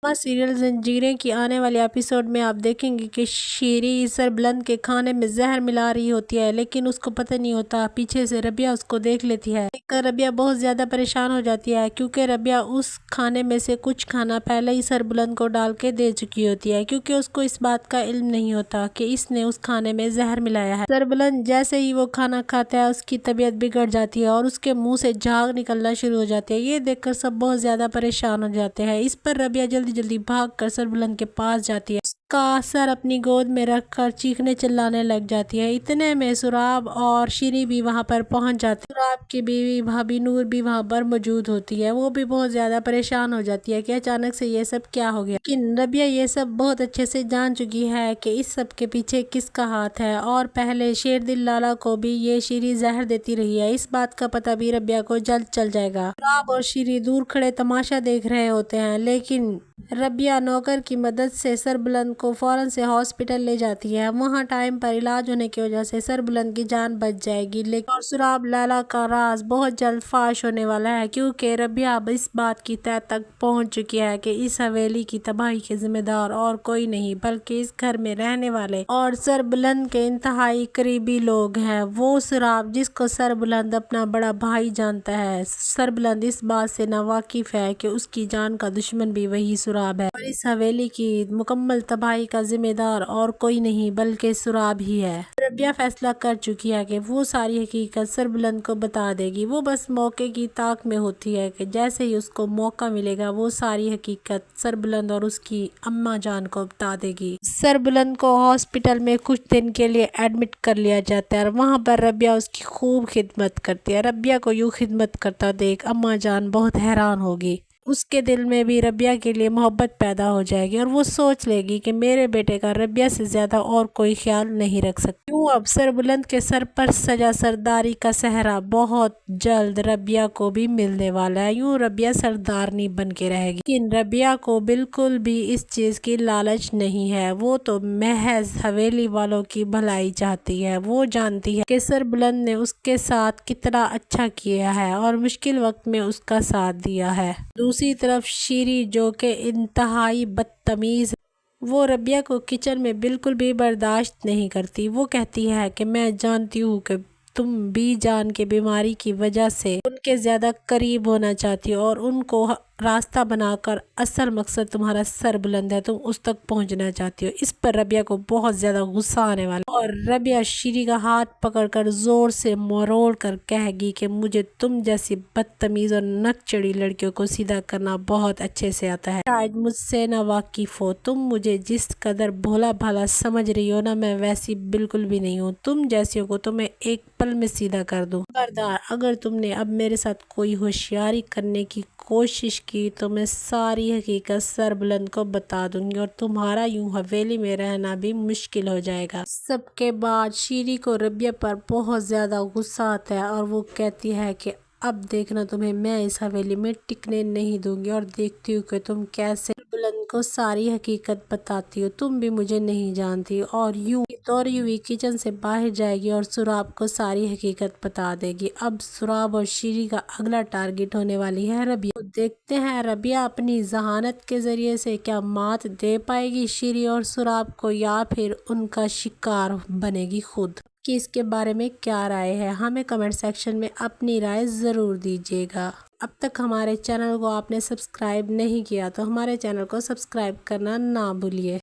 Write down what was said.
Serial زنجیریں کی آنے والے ایپیسوڈ میں آپ دیکھیں گے کہ شیری سربلند کے کھانے میں زہر ملا رہی ہوتی ہے، لیکن اس کو پتہ نہیں ہوتا۔ پیچھے سے ربیہ اس کو دیکھ لیتی ہے۔ دیکھ کر ربیہ بہت زیادہ پریشان ہو جاتی ہے، کیونکہ ربیہ اس کھانے میں سے کچھ کھانا پہلے ہی سربلند کو ڈال کے دے چکی ہوتی ہے، کیونکہ اس کو اس بات کا علم نہیں ہوتا کہ اس نے اس کھانے میں زہر ملایا ہے۔ سربلند جیسے ہی وہ کھانا کھاتا ہے اس کی طبیعت بگڑ جاتی ہے اور اس کے منہ سے جھاگ نکلنا شروع ہو جاتی ہے۔ یہ دیکھ کر سب بہت زیادہ پریشان ہو جاتے ہیں۔ اس پر ربیہ جلدی بھاگ کر سربلند کے پاس جاتی ہے، اس کا سر اپنی گود میں رکھ کر چیخنے چلانے لگ جاتی ہے۔ اتنے میں سراب اور شیری بھی وہاں پر پہنچ جاتے ہیں۔ سراب کی بیوی بھابھی نور بھی وہاں پر موجود ہوتی ہے۔ وہ بھی بہت زیادہ پریشان ہو جاتی ہے کہ اچانک سے یہ سب کیا ہو گیا، لیکن ربیہ یہ سب بہت اچھے سے جان چکی ہے کہ اس سب کے پیچھے کس کا ہاتھ ہے، اور پہلے شیر دل لالا کو بھی یہ شیری زہر دیتی رہی ہے۔ اس بات کا پتہ بھی ربیہ کو جلد چل جائے گا۔ سراب اور شیری دور کھڑے تماشا دیکھ رہے ہوتے ہیں، لیکن ربیہ نوکر کی مدد سے سربلند کو فوراً سے ہاسپٹل لے جاتی ہے۔ وہاں ٹائم پر علاج ہونے کی وجہ سے سربلند کی جان بچ جائے گی، لیکن اور سراب لالا کا راز بہت جلد فاش ہونے والا ہے، کیونکہ ربیہ اب اس بات کی تہہ تک پہنچ چکی ہے کہ اس حویلی کی تباہی کے ذمہ دار اور کوئی نہیں بلکہ اس گھر میں رہنے والے اور سربلند کے انتہائی قریبی لوگ ہیں، وہ سراب جس کو سربلند اپنا بڑا بھائی جانتا ہے۔ سربلند اس بات سے ناواقف ہے کہ اس کی جان کا دشمن بھی وہی سراب ہے، اور اس حویلی کی مکمل تباہی کا ذمہ دار اور کوئی نہیں بلکہ سراب ہی ہے۔ ربیہ فیصلہ کر چکی ہے کہ وہ ساری حقیقت سربلند کو بتا دے گی۔ وہ بس موقع کی طاق میں ہوتی ہے کہ جیسے ہی اس کو موقع ملے گا وہ ساری حقیقت سربلند اور اس کی اماں جان کو بتا دے گی۔ سربلند کو ہاسپٹل میں کچھ دن کے لیے ایڈمٹ کر لیا جاتا ہے اور وہاں پر ربیہ اس کی خوب خدمت کرتی ہے۔ ربیہ کو یوں خدمت کرتا دیکھ اماں جان بہت حیران ہوگی۔ اس کے دل میں بھی ربیہ کے لیے محبت پیدا ہو جائے گی اور وہ سوچ لے گی کہ میرے بیٹے کا ربیہ سے زیادہ اور کوئی خیال نہیں رکھ سکتی۔ یوں اب سربلند کے سر پر سجا سرداری کا صحرا بہت جلد ربیہ کو بھی ملنے والا ہے۔ یوں ربیہ سردارنی بن کے رہے گی، لیکن ربیہ کو بالکل بھی اس چیز کی لالچ نہیں ہے۔ وہ تو محض حویلی والوں کی بھلائی چاہتی ہے۔ وہ جانتی ہے کہ سربلند نے اس کے ساتھ کتنا اچھا کیا ہے اور مشکل وقت میں اس کا ساتھ دیا ہے۔ دوسری طرف شیری جو کہ انتہائی بدتمیز ہے، وہ ربیہ کو کچن میں بالکل بھی برداشت نہیں کرتی۔ وہ کہتی ہے کہ میں جانتی ہوں کہ تم بی جان کے بیماری کی وجہ سے ان کے زیادہ قریب ہونا چاہتی ہو اور ان کو راستہ بنا کر اصل مقصد تمہارا سربلند ہے، تم اس تک پہنچنا چاہتی ہو۔ اس پر ربیہ کو بہت زیادہ غصہ آنے والا اور ربیہ شیری کا ہاتھ پکڑ کر زور سے مروڑ کر کہے گی کہ مجھے تم جیسی بدتمیز اور نک چڑھی لڑکیوں کو سیدھا کرنا بہت اچھے سے آتا ہے۔ شاید مجھ سے نہ واقف ہو، تم مجھے جس قدر بھولا بھالا سمجھ رہی ہو نا، میں ویسی بالکل بھی نہیں ہوں۔ تم جیسیوں کو تو میں ایک پل میں سیدھا کر دوں۔ خبردار، اگر تم نے اب میرے ساتھ کوئی ہوشیاری کرنے کی کوشش کی تو میں ساری حقیقت سربلند کو بتا دوں گی اور تمہارا یوں حویلی میں رہنا بھی مشکل ہو جائے گا۔ سب کے بعد شیری کو ربیہ پر بہت زیادہ غصہ آتا ہے اور وہ کہتی ہے کہ اب دیکھنا تمہیں میں اس حویلی میں ٹکنے نہیں دوں گی اور دیکھتی ہوں کہ تم کیسے سربلند کو ساری حقیقت بتاتی ہو۔ تم بھی مجھے نہیں جانتی، اور یوں دوڑی ہوئی کچن سے باہر جائے گی اور سراب کو ساری حقیقت بتا دے گی۔ اب سراب اور شیری کا اگلا ٹارگٹ ہونے والی ہے ربیہ۔ دیکھتے ہیں ربیہ اپنی ذہانت کے ذریعے سے کیا مات دے پائے گی شیری اور سراب کو، یا پھر ان کا شکار بنے گی خود۔ کہ اس کے بارے میں کیا رائے ہے، ہمیں کمنٹ سیکشن میں اپنی رائے ضرور دیجیے گا۔ اب تک ہمارے چینل کو آپ نے سبسکرائب نہیں کیا تو ہمارے چینل کو سبسکرائب کرنا نہ بھولیے۔